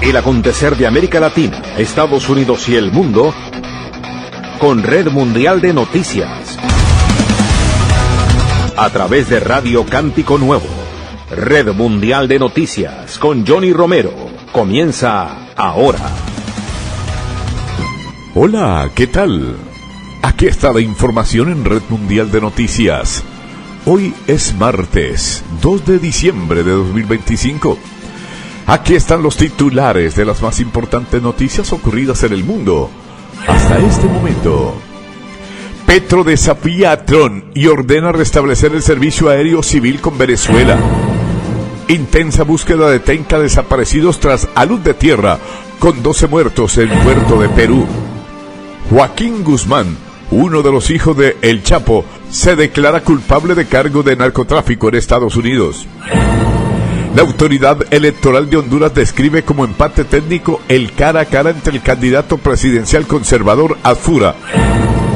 El acontecer de América Latina, Estados Unidos y el mundo con Red Mundial de Noticias. A través de Radio Cántico Nuevo. Red Mundial de Noticias con Johnny Romero. Comienza ahora. Hola, ¿qué tal? Aquí está la información en Red Mundial de Noticias. Hoy es martes, 2 de diciembre de 2025. Aquí están los titulares de las más importantes noticias ocurridas en el mundo hasta este momento. Petro desafía a Trump y ordena restablecer el servicio aéreo civil con Venezuela. Intensa búsqueda de 30 desaparecidos tras alud de tierra, con 12 muertos en Puerto de Perú. Joaquín Guzmán, uno de los hijos de El Chapo, se declara culpable de cargo de narcotráfico en Estados Unidos. La autoridad electoral de Honduras describe como empate técnico el cara a cara entre el candidato presidencial conservador Azfura.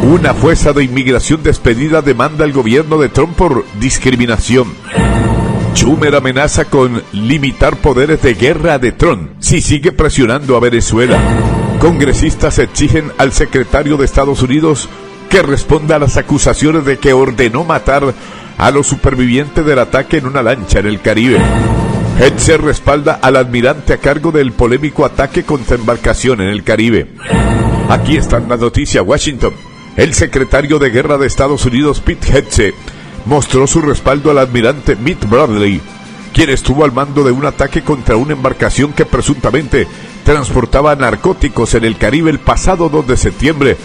Una fuerza de inmigración despedida demanda al gobierno de Trump por discriminación. Schumer amenaza con limitar poderes de guerra de Trump si sigue presionando a Venezuela. Congresistas exigen al secretario de Estados Unidos que responda a las acusaciones de que ordenó matar a los supervivientes del ataque en una lancha en el Caribe. Hetze respalda al almirante a cargo del polémico ataque contra embarcación en el Caribe. Aquí están las noticias. Washington. El secretario de Guerra de Estados Unidos, Pete Hetze, mostró su respaldo al almirante Mitt Bradley, quien estuvo al mando de un ataque contra una embarcación que presuntamente transportaba narcóticos en el Caribe el pasado 2 de septiembre.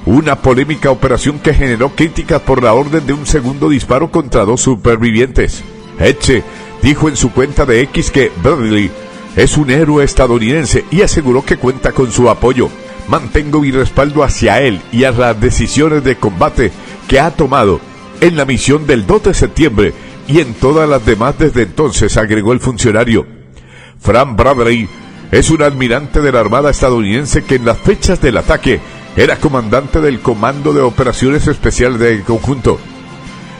Una polémica operación que generó críticas por la orden de un segundo disparo contra 2 supervivientes. Hetze dijo en su cuenta de X que Bradley es un héroe estadounidense y aseguró que cuenta con su apoyo. Mantengo mi respaldo hacia él y a las decisiones de combate que ha tomado en la misión del 2 de septiembre y en todas las demás desde entonces, agregó el funcionario. Frank Bradley es un almirante de la Armada estadounidense que en las fechas del ataque era comandante del Comando de Operaciones Especiales del Conjunto.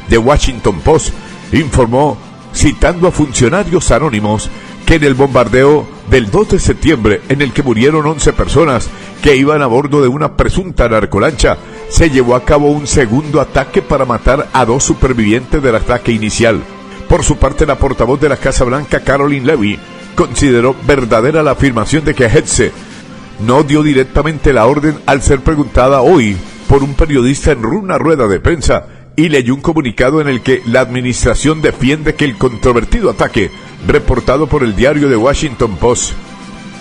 The Washington Post informó, citando a funcionarios anónimos, que en el bombardeo del 2 de septiembre, en el que murieron 11 personas que iban a bordo de una presunta narcolancha, se llevó a cabo un segundo ataque para matar a 2 supervivientes del ataque inicial. Por su parte, la portavoz de la Casa Blanca, Caroline Levy, consideró verdadera la afirmación de que Hetze no dio directamente la orden al ser preguntada hoy por un periodista en una rueda de prensa, y leyó un comunicado en el que la administración defiende que el controvertido ataque reportado por el diario The Washington Post.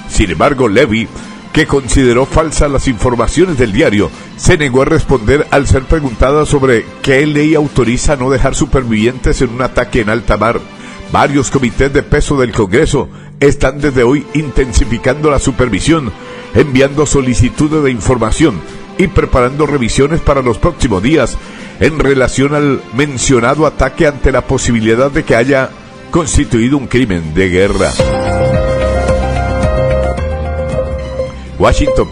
Sin embargo, Levy, que consideró falsas las informaciones del diario, se negó a responder al ser preguntada sobre qué ley autoriza no dejar supervivientes en un ataque en alta mar. Varios comités de peso del Congreso están desde hoy intensificando la supervisión, enviando solicitudes de información y preparando revisiones para los próximos días en relación al mencionado ataque ante la posibilidad de que haya constituido un crimen de guerra. Washington.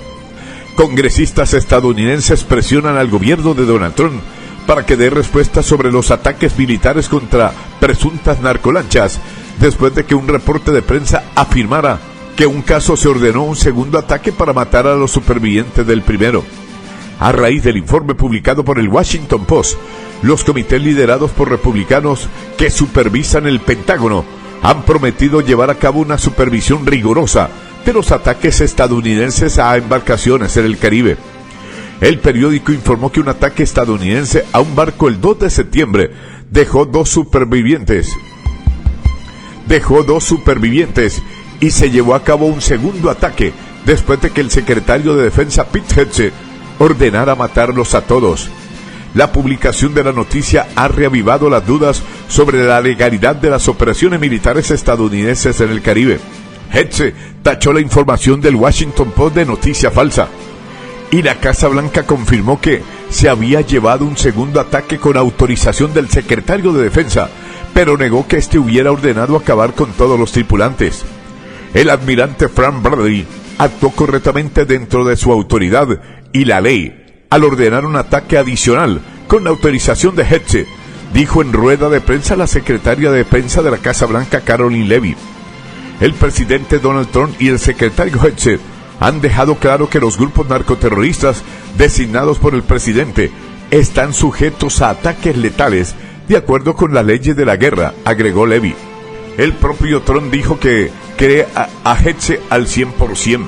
Congresistas estadounidenses presionan al gobierno de Donald Trump para que dé respuesta sobre los ataques militares contra presuntas narcolanchas, después de que un reporte de prensa afirmara que un caso se ordenó un segundo ataque para matar a los supervivientes del primero. A raíz del informe publicado por el Washington Post, los comités liderados por republicanos que supervisan el Pentágono han prometido llevar a cabo una supervisión rigurosa de los ataques estadounidenses a embarcaciones en el Caribe. El periódico informó que un ataque estadounidense a un barco el 2 de septiembre dejó 2 supervivientes y se llevó a cabo un segundo ataque después de que el secretario de Defensa Pete Hetze ordenara matarlos a todos. La publicación de la noticia ha reavivado las dudas sobre la legalidad de las operaciones militares estadounidenses en el Caribe. Hetze tachó la información del Washington Post de noticia falsa, y la Casa Blanca confirmó que se había llevado un segundo ataque con autorización del secretario de Defensa, pero negó que éste hubiera ordenado acabar con todos los tripulantes. El almirante Frank Bradley actuó correctamente dentro de su autoridad y la ley al ordenar un ataque adicional con la autorización de Hetze, dijo en rueda de prensa la secretaria de Defensa de la Casa Blanca, Caroline Levy. El presidente Donald Trump y el secretario Hetze han dejado claro que los grupos narcoterroristas designados por el presidente están sujetos a ataques letales de acuerdo con las leyes de la guerra, agregó Levy. El propio Trump dijo que cree a Hetze al 100%.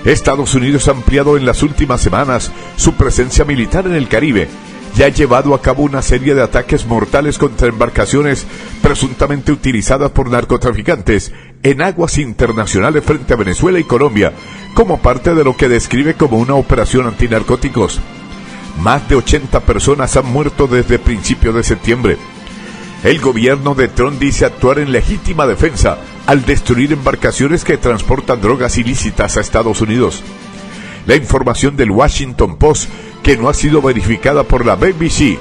Estados Unidos ha ampliado en las últimas semanas su presencia militar en el Caribe y ha llevado a cabo una serie de ataques mortales contra embarcaciones presuntamente utilizadas por narcotraficantes en aguas internacionales frente a Venezuela y Colombia, como parte de lo que describe como una operación antinarcóticos. Más de 80 personas han muerto desde principios de septiembre. El gobierno de Trump dice actuar en legítima defensa al destruir embarcaciones que transportan drogas ilícitas a Estados Unidos. La información del Washington Post, que no ha sido verificada por la BBC,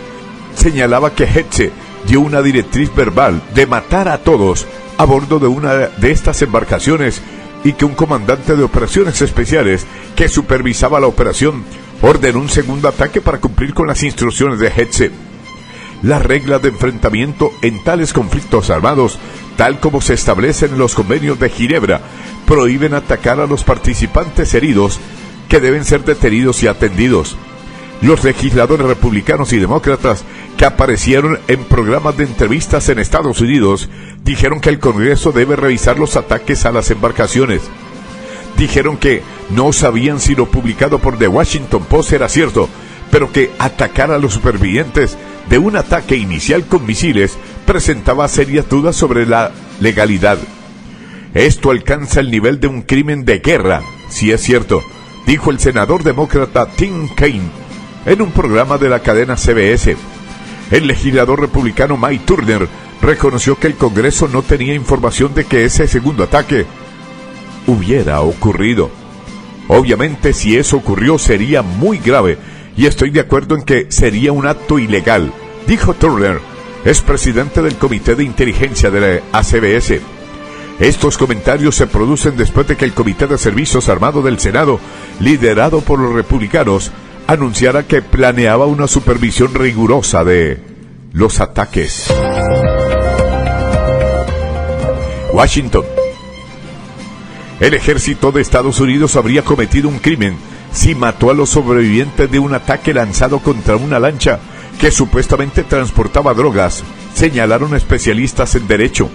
señalaba que Hetze dio una directriz verbal de matar a todos a bordo de una de estas embarcaciones y que un comandante de operaciones especiales que supervisaba la operación ordenó un segundo ataque para cumplir con las instrucciones de Hetze. Las reglas de enfrentamiento en tales conflictos armados, tal como se establecen en los convenios de Ginebra, prohíben atacar a los participantes heridos, que deben ser detenidos y atendidos. Los legisladores republicanos y demócratas que aparecieron en programas de entrevistas en Estados Unidos dijeron que el Congreso debe revisar los ataques a las embarcaciones. Dijeron que no sabían si lo publicado por The Washington Post era cierto, pero que atacar a los supervivientes de un ataque inicial con misiles presentaba serias dudas sobre la legalidad. Esto alcanza el nivel de un crimen de guerra, si es cierto, dijo el senador demócrata Tim Kaine en un programa de la cadena CBS. El legislador republicano Mike Turner reconoció que el Congreso no tenía información de que ese segundo ataque hubiera ocurrido. Obviamente, si eso ocurrió sería muy grave, y estoy de acuerdo en que sería un acto ilegal, dijo Turner, es presidente del Comité de Inteligencia de la ACBS. Estos comentarios se producen después de que el Comité de Servicios Armados del Senado, liderado por los republicanos, anunciara que planeaba una supervisión rigurosa de los ataques. Washington. El ejército de Estados Unidos habría cometido un crimen si mató a los sobrevivientes de un ataque lanzado contra una lancha que supuestamente transportaba drogas, señalaron especialistas en derecho.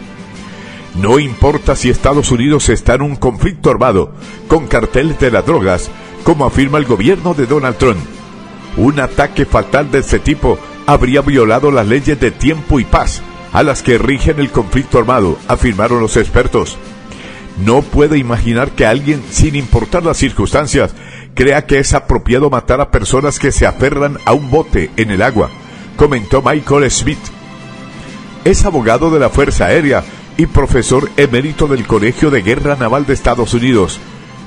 No importa si Estados Unidos está en un conflicto armado con carteles de las drogas, como afirma el gobierno de Donald Trump. Un ataque fatal de este tipo habría violado las leyes de tiempo y paz a las que rigen el conflicto armado, afirmaron los expertos. No puede imaginar que alguien, sin importar las circunstancias, crea que es apropiado matar a personas que se aferran a un bote en el agua, comentó Michael Smith. Es abogado de la Fuerza Aérea y profesor emérito del Colegio de Guerra Naval de Estados Unidos.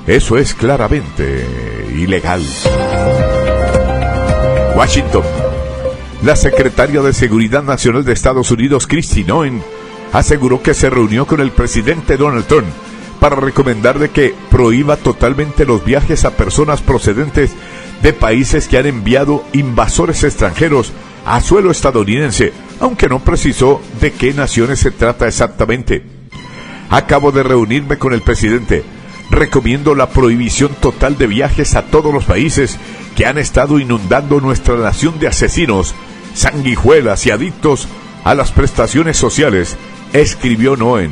Eso es claramente ilegal. Washington. La secretaria de Seguridad Nacional de Estados Unidos, Kristi Noem, aseguró que se reunió con el presidente Donald Trump para recomendarle que prohíba totalmente los viajes a personas procedentes de países que han enviado invasores extranjeros a suelo estadounidense, aunque no precisó de qué naciones se trata exactamente. Acabo de reunirme con el presidente. Recomiendo la prohibición total de viajes a todos los países que han estado inundando nuestra nación de asesinos, sanguijuelas y adictos a las prestaciones sociales, escribió Noem.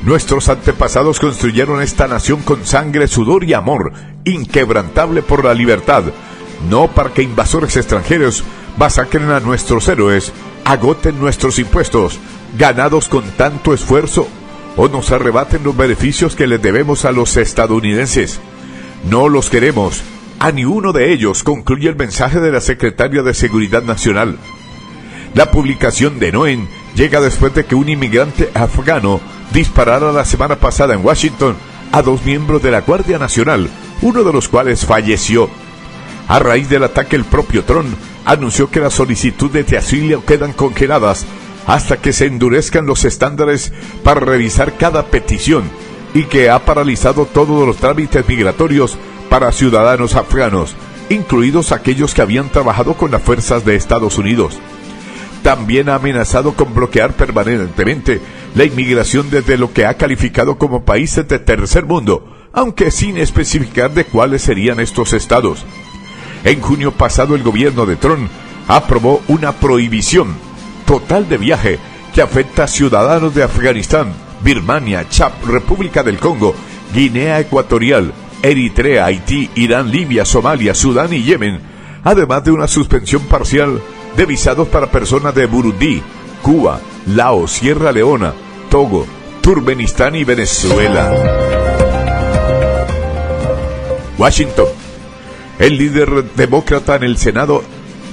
Nuestros antepasados construyeron esta nación con sangre, sudor y amor, inquebrantable por la libertad, no para que invasores extranjeros masacren a nuestros héroes, agoten nuestros impuestos, ganados con tanto esfuerzo, o nos arrebaten los beneficios que les debemos a los estadounidenses. No los queremos, a ni uno de ellos, concluye el mensaje de la secretaria de Seguridad Nacional. La publicación de Noem llega después de que un inmigrante afgano disparara la semana pasada en Washington a 2 miembros de la Guardia Nacional, uno de los cuales falleció. A raíz del ataque, el propio Trump anunció que las solicitudes de asilo quedan congeladas hasta que se endurezcan los estándares para revisar cada petición y que ha paralizado todos los trámites migratorios para ciudadanos afganos, incluidos aquellos que habían trabajado con las fuerzas de Estados Unidos. También ha amenazado con bloquear permanentemente la inmigración desde lo que ha calificado como países de tercer mundo, aunque sin especificar de cuáles serían estos estados. En junio pasado el gobierno de Trump aprobó una prohibición total de viaje que afecta a ciudadanos de Afganistán, Birmania, Chad, República del Congo, Guinea Ecuatorial, Eritrea, Haití, Irán, Libia, Somalia, Sudán y Yemen, además de una suspensión parcial de visados para personas de Burundi, Cuba, Laos, Sierra Leona, Togo, Turkmenistán y Venezuela. Washington. El líder demócrata en el Senado,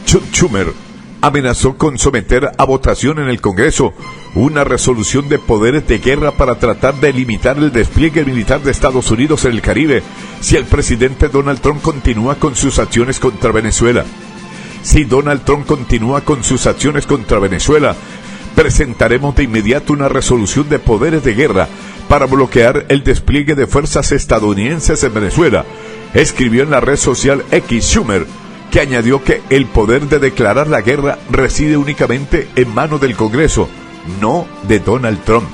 Chuck Schumer, amenazó con someter a votación en el Congreso una resolución de poderes de guerra para tratar de limitar el despliegue militar de Estados Unidos en el Caribe si el presidente Donald Trump continúa con sus acciones contra Venezuela. Si Donald Trump continúa con sus acciones contra Venezuela, presentaremos de inmediato una resolución de poderes de guerra para bloquear el despliegue de fuerzas estadounidenses en Venezuela, escribió en la red social X Schumer, que añadió que el poder de declarar la guerra reside únicamente en manos del Congreso, no de Donald Trump.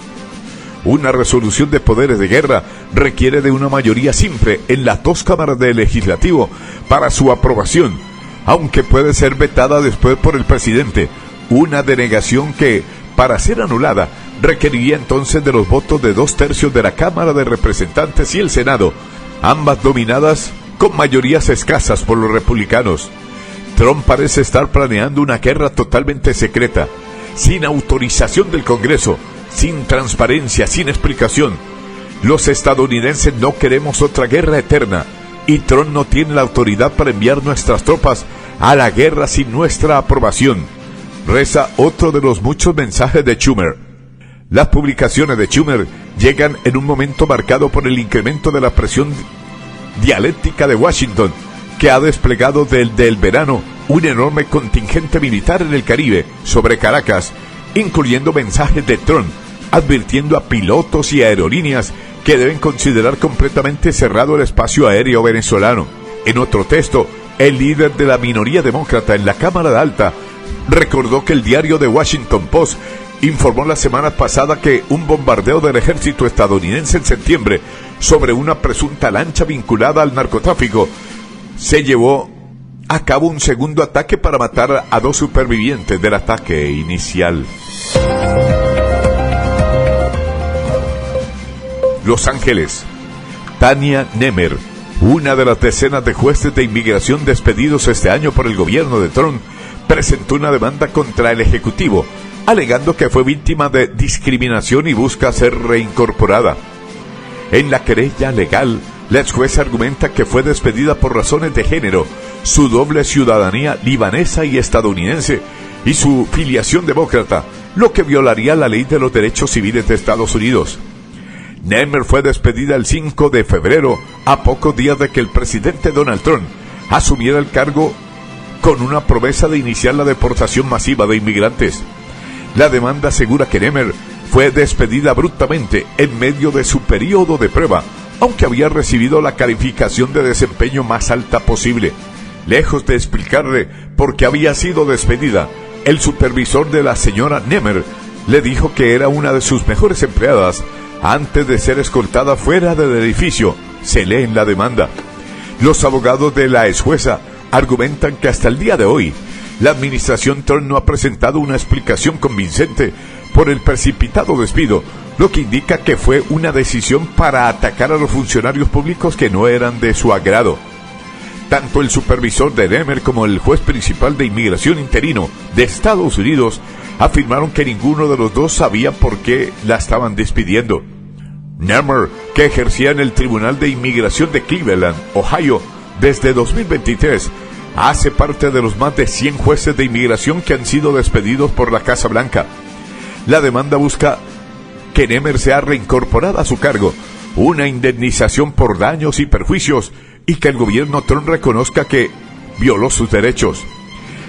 Una resolución de poderes de guerra requiere de una mayoría simple en las dos cámaras del legislativo para su aprobación, aunque puede ser vetada después por el presidente, una denegación que, para ser anulada, requeriría entonces de los votos de 2/3 de la Cámara de Representantes y el Senado, ambas dominadas con mayorías escasas por los republicanos. Trump parece estar planeando una guerra totalmente secreta, sin autorización del Congreso, sin transparencia, sin explicación. Los estadounidenses no queremos otra guerra eterna, y Trump no tiene la autoridad para enviar nuestras tropas a la guerra sin nuestra aprobación, reza otro de los muchos mensajes de Schumer. Las publicaciones de Schumer llegan en un momento marcado por el incremento de la presión dialéctica de Washington, que ha desplegado desde el verano un enorme contingente militar en el Caribe sobre Caracas, incluyendo mensajes de Trump advirtiendo a pilotos y aerolíneas que deben considerar completamente cerrado el espacio aéreo venezolano. En otro texto, el líder de la minoría demócrata en la Cámara Alta recordó que el diario The Washington Post informó la semana pasada que un bombardeo del ejército estadounidense en septiembre sobre una presunta lancha vinculada al narcotráfico se llevó a cabo un segundo ataque para matar a 2 supervivientes del ataque inicial. Los Ángeles. Tania Nemmer, una de las decenas de jueces de inmigración despedidos este año por el gobierno de Trump, presentó una demanda contra el Ejecutivo, alegando que fue víctima de discriminación y busca ser reincorporada. En la querella legal, la ex jueza argumenta que fue despedida por razones de género, su doble ciudadanía libanesa y estadounidense y su filiación demócrata, lo que violaría la ley de los derechos civiles de Estados Unidos. Nemmer fue despedida el 5 de febrero, a pocos días de que el presidente Donald Trump asumiera el cargo con una promesa de iniciar la deportación masiva de inmigrantes. La demanda asegura que Nemmer fue despedida abruptamente en medio de su periodo de prueba, aunque había recibido la calificación de desempeño más alta posible. Lejos de explicarle por qué había sido despedida, el supervisor de la señora Nemmer le dijo que era una de sus mejores empleadas antes de ser escoltada fuera del edificio, se lee en la demanda. Los abogados de la ex jueza argumentan que hasta el día de hoy, la administración Trump no ha presentado una explicación convincente por el precipitado despido, lo que indica que fue una decisión para atacar a los funcionarios públicos que no eran de su agrado. Tanto el supervisor de Nemmer como el juez principal de inmigración interino de Estados Unidos afirmaron que ninguno de los dos sabía por qué la estaban despidiendo. Nemmer, que ejercía en el Tribunal de Inmigración de Cleveland, Ohio, desde 2023, hace parte de los más de 100 jueces de inmigración que han sido despedidos por la Casa Blanca. La demanda busca que Nemmer sea reincorporada a su cargo, una indemnización por daños y perjuicios, y que el gobierno Trump reconozca que violó sus derechos.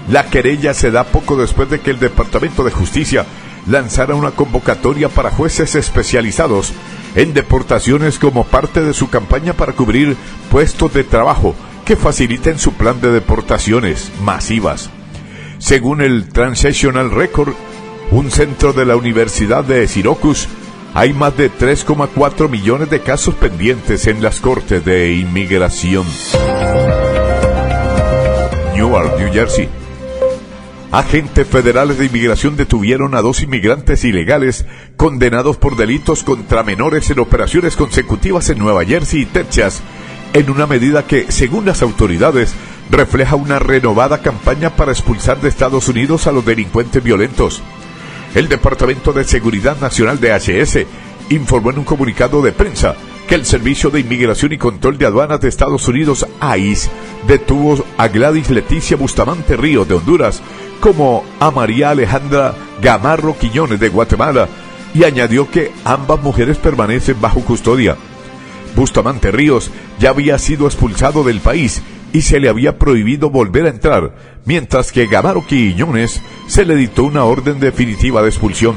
La querella se da poco después de que el Departamento de Justicia lanzara una convocatoria para jueces especializados en deportaciones como parte de su campaña para cubrir puestos de trabajo que faciliten su plan de deportaciones masivas. Según el Transactional Record, un centro de la Universidad de Syracuse, hay más de 3,4 millones de casos pendientes en las cortes de inmigración. Newark, New Jersey. Agentes federales de inmigración detuvieron a 2 inmigrantes ilegales condenados por delitos contra menores en operaciones consecutivas en Nueva Jersey y Texas, en una medida que, según las autoridades, refleja una renovada campaña para expulsar de Estados Unidos a los delincuentes violentos. El Departamento de Seguridad Nacional de HS informó en un comunicado de prensa que el Servicio de Inmigración y Control de Aduanas de Estados Unidos, ICE, detuvo a Gladys Leticia Bustamante Ríos de Honduras, como a María Alejandra Gamarro Quiñones de Guatemala, y añadió que ambas mujeres permanecen bajo custodia. Bustamante Ríos ya había sido expulsado del país y se le había prohibido volver a entrar, mientras que Gamarro Quiñones se le dictó una orden definitiva de expulsión.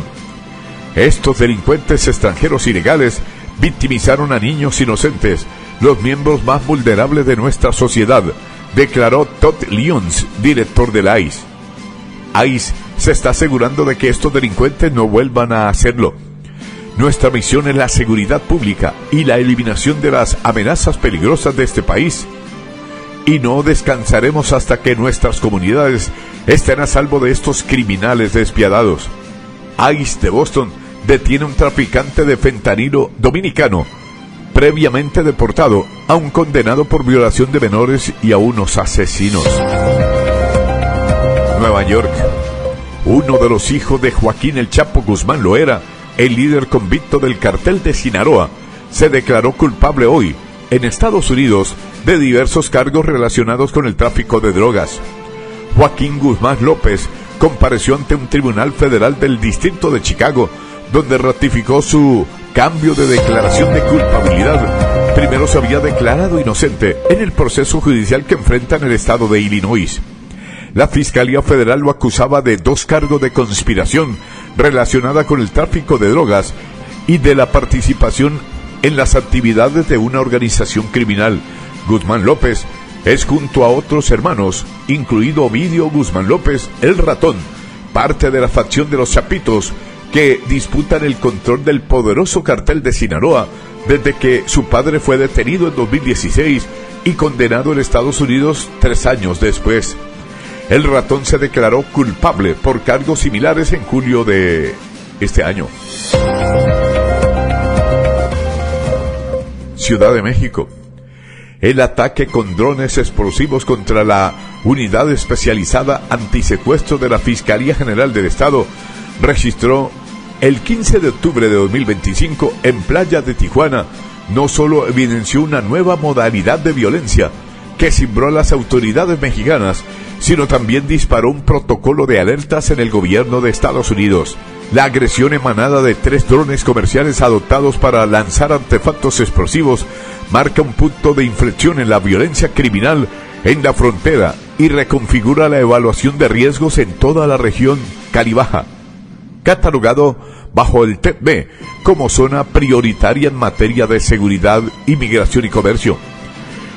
Estos delincuentes extranjeros ilegales victimizaron a niños inocentes, los miembros más vulnerables de nuestra sociedad, declaró Todd Lyons, director de la ICE. ICE se está asegurando de que estos delincuentes no vuelvan a hacerlo. Nuestra misión es la seguridad pública y la eliminación de las amenazas peligrosas de este país. Y no descansaremos hasta que nuestras comunidades estén a salvo de estos criminales despiadados. ICE de Boston detiene a un traficante de fentanilo dominicano, previamente deportado, a un condenado por violación de menores y a unos asesinos. Nueva York. Uno de los hijos de Joaquín El Chapo Guzmán Loera, el líder convicto del cartel de Sinaloa, se declaró culpable hoy, en Estados Unidos, de diversos cargos relacionados con el tráfico de drogas. Joaquín Guzmán López compareció ante un tribunal federal del Distrito de Chicago, donde ratificó su cambio de declaración de culpabilidad. Primero se había declarado inocente en el proceso judicial que enfrenta en el estado de Illinois. La Fiscalía Federal lo acusaba de 2 cargos de conspiración relacionada con el tráfico de drogas y de la participación en las actividades de una organización criminal. Guzmán López es, junto a otros hermanos, incluido Ovidio Guzmán López, el Ratón, parte de la facción de los Chapitos, que disputan el control del poderoso cartel de Sinaloa desde que su padre fue detenido en 2016 y condenado en Estados Unidos 3 años después. El Ratón se declaró culpable por cargos similares en julio de este año. Ciudad de México. El ataque con drones explosivos contra la Unidad Especializada Antisecuestro de la Fiscalía General del Estado registró el 15 de octubre de 2025 en Playa de Tijuana. No solo evidenció una nueva modalidad de violencia que cimbró a las autoridades mexicanas, sino también disparó un protocolo de alertas en el gobierno de Estados Unidos. La agresión emanada de 3 drones comerciales adoptados para lanzar artefactos explosivos marca un punto de inflexión en la violencia criminal en la frontera y reconfigura la evaluación de riesgos en toda la región Caribaja, catalogado bajo el TEP-B como zona prioritaria en materia de seguridad, inmigración y comercio.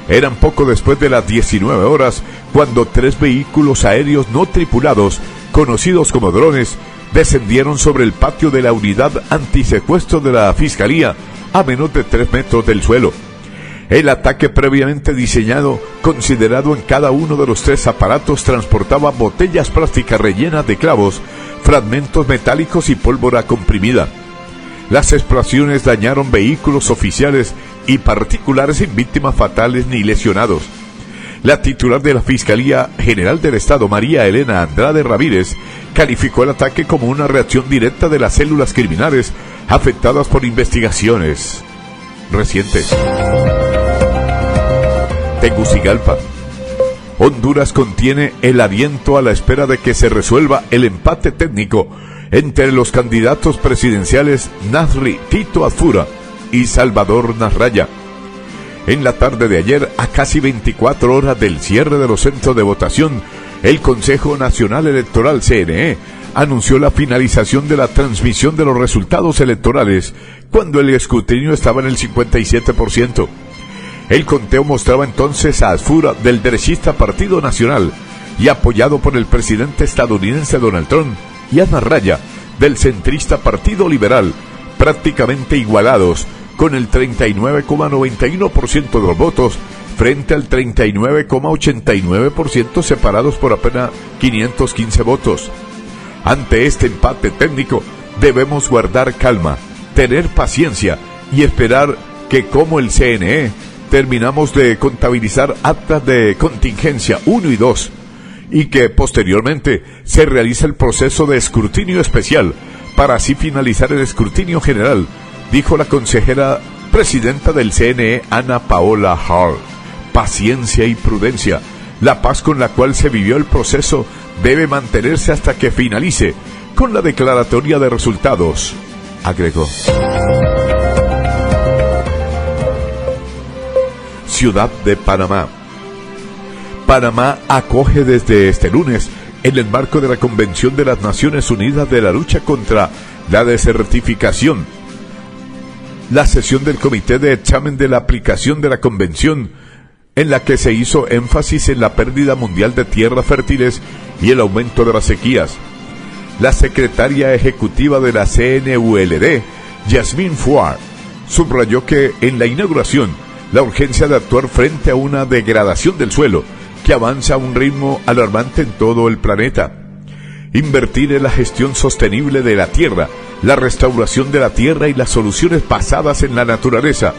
Eran poco después de las 19 horas cuando 3 vehículos aéreos no tripulados, conocidos como drones, descendieron sobre el patio de la unidad antisecuestro de la Fiscalía a menos de 3 metros del suelo. El ataque previamente diseñado, considerado en cada uno de los 3 aparatos, transportaba botellas plásticas rellenas de clavos, fragmentos metálicos y pólvora comprimida. Las explosiones dañaron vehículos oficiales y particulares sin víctimas fatales ni lesionados. La titular de la Fiscalía General del Estado, María Elena Andrade Ramírez, calificó el ataque como una reacción directa de las células criminales afectadas por investigaciones recientes. Tegucigalpa. Honduras contiene el aliento a la espera de que se resuelva el empate técnico entre los candidatos presidenciales Nasri Tito Azura y Salvador Nasralla. En la tarde de ayer, a casi 24 horas del cierre de los centros de votación, el Consejo Nacional Electoral, CNE, anunció la finalización de la transmisión de los resultados electorales cuando el escrutinio estaba en el 57%. El conteo mostraba entonces a Azura del derechista Partido Nacional y apoyado por el presidente estadounidense Donald Trump, y a Nasralla del centrista Partido Liberal, prácticamente igualados, con el 39,91% de los votos, frente al 39,89% separados por apenas 515 votos. Ante este empate técnico, debemos guardar calma, tener paciencia y esperar que, como el CNE, terminamos de contabilizar actas de contingencia 1 y 2 y que posteriormente se realice el proceso de escrutinio especial para así finalizar el escrutinio general, dijo la consejera presidenta del CNE, Ana Paola Hall. Paciencia y prudencia. La paz con la cual se vivió el proceso debe mantenerse hasta que finalice con la declaratoria de resultados, agregó. Ciudad de Panamá. Panamá acoge desde este lunes, en el marco de la Convención de las Naciones Unidas de la lucha contra la desertificación, la sesión del Comité de Examen de la Aplicación de la Convención, en la que se hizo énfasis en la pérdida mundial de tierras fértiles y el aumento de las sequías. La secretaria ejecutiva de la CNULD, Yasmín Fuad, subrayó que en la inauguración la urgencia de actuar frente a una degradación del suelo que avanza a un ritmo alarmante en todo el planeta. Invertir en la gestión sostenible de la tierra, la restauración de la tierra y las soluciones basadas en la naturaleza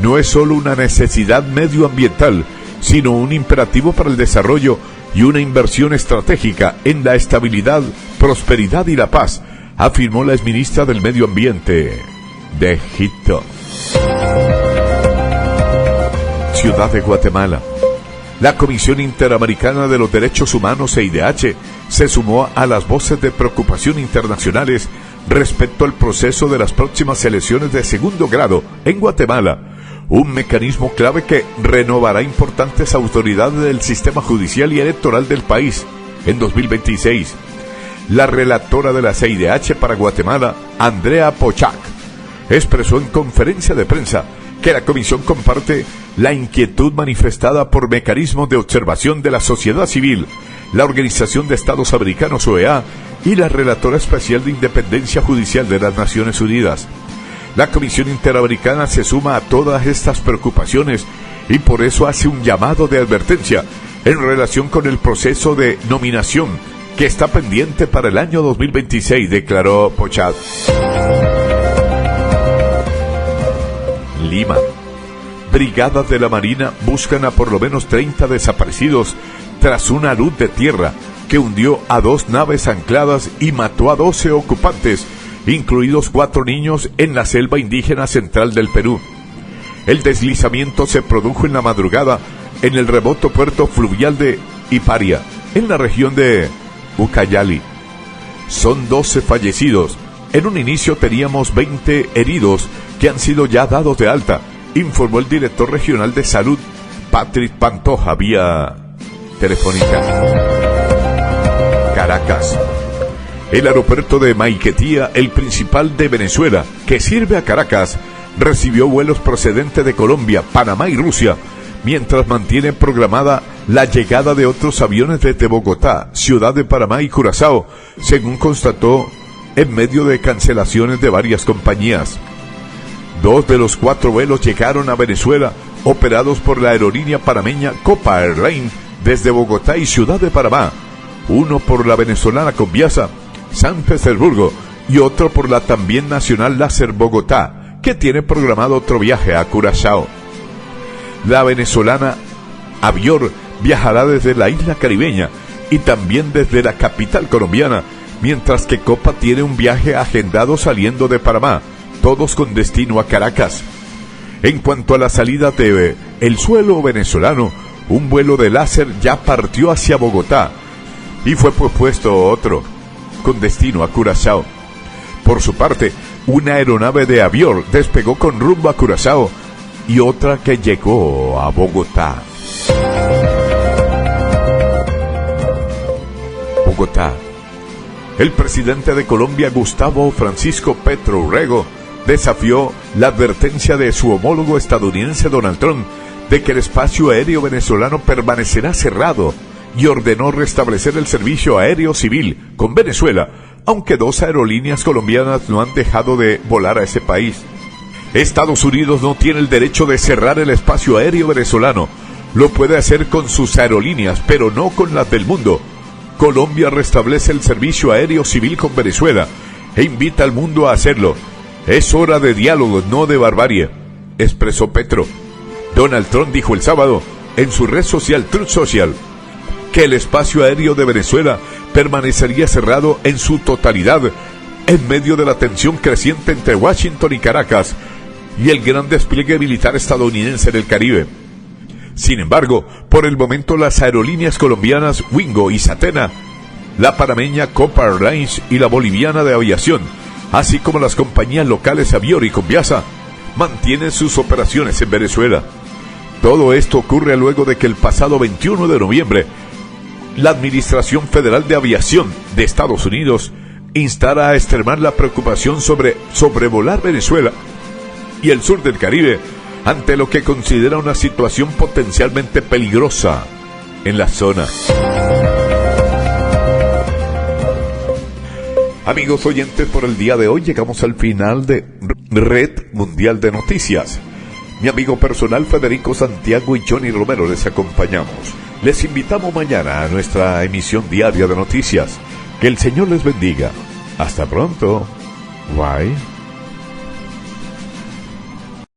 no es solo una necesidad medioambiental, sino un imperativo para el desarrollo y una inversión estratégica en la estabilidad, prosperidad y la paz, afirmó la exministra del Medio Ambiente de Egipto. Ciudad de Guatemala. La Comisión Interamericana de los Derechos Humanos, CIDH, se sumó a las voces de preocupación internacionales respecto al proceso de las próximas elecciones de segundo grado en Guatemala, un mecanismo clave que renovará importantes autoridades del sistema judicial y electoral del país en 2026. La relatora de la CIDH para Guatemala, Andrea Pochac, expresó en conferencia de prensa que la comisión comparte la inquietud manifestada por mecanismos de observación de la sociedad civil, la Organización de Estados Americanos, OEA, y la Relatora Especial de Independencia Judicial de las Naciones Unidas. La Comisión Interamericana se suma a todas estas preocupaciones y por eso hace un llamado de advertencia en relación con el proceso de nominación que está pendiente para el año 2026, declaró Pochac. Lima. Brigadas de la Marina buscan a por lo menos 30 desaparecidos tras una luz de tierra que hundió a 2 naves ancladas y mató a 12 ocupantes, incluidos 4 niños, en la selva indígena central del Perú. El deslizamiento se produjo en la madrugada en el remoto puerto fluvial de Iparia, en la región de Ucayali. Son 12 fallecidos. En un inicio teníamos 20 heridos que han sido ya dados de alta, informó el director regional de salud, Patrick Pantoja, vía telefónica. Caracas. El aeropuerto de Maiquetía, el principal de Venezuela, que sirve a Caracas, recibió vuelos procedentes de Colombia, Panamá y Rusia, mientras mantiene programada la llegada de otros aviones desde Bogotá, Ciudad de Panamá y Curazao, según constató en medio de cancelaciones de varias compañías. 2 de los 4 vuelos llegaron a Venezuela, operados por la aerolínea panameña Copa Airlines desde Bogotá y Ciudad de Panamá, uno por la venezolana Conviasa, San Petersburgo, y otro por la también nacional Láser Bogotá, que tiene programado otro viaje a Curazao. La venezolana Avior viajará desde la isla caribeña y también desde la capital colombiana, mientras que Copa tiene un viaje agendado saliendo de Panamá, todos con destino a Caracas. En cuanto a la salida de el suelo venezolano, un vuelo de Láser ya partió hacia Bogotá y fue propuesto otro con destino a Curazao. Por su parte, una aeronave de Avior despegó con rumbo a Curazao y otra que llegó a Bogotá. Bogotá. El presidente de Colombia, Gustavo Francisco Petro Urrego, desafió la advertencia de su homólogo estadounidense Donald Trump de que el espacio aéreo venezolano permanecerá cerrado y ordenó restablecer el servicio aéreo civil con Venezuela aunque 2 aerolíneas colombianas no han dejado de volar a ese país. Estados Unidos no tiene el derecho de cerrar el espacio aéreo venezolano. Lo puede hacer con sus aerolíneas, pero no con las del mundo. Colombia restablece el servicio aéreo civil con Venezuela e invita al mundo a hacerlo. Es hora de diálogo, no de barbarie, expresó Petro. Donald Trump dijo el sábado en su red social Truth Social que el espacio aéreo de Venezuela permanecería cerrado en su totalidad en medio de la tensión creciente entre Washington y Caracas y el gran despliegue militar estadounidense en el Caribe. Sin embargo, por el momento las aerolíneas colombianas Wingo y Satena, la panameña Copa Airlines y la boliviana de aviación, así como las compañías locales Avior y Conviasa, mantienen sus operaciones en Venezuela. Todo esto ocurre luego de que el pasado 21 de noviembre, la Administración Federal de Aviación de Estados Unidos instara a extremar la preocupación sobre sobrevolar Venezuela y el sur del Caribe ante lo que considera una situación potencialmente peligrosa en la zona. Amigos oyentes, por el día de hoy llegamos al final de Red Mundial de Noticias. Mi amigo personal Federico Santiago y Johnny Romero les acompañamos. Les invitamos mañana a nuestra emisión diaria de noticias. Que el Señor les bendiga. Hasta pronto. Bye.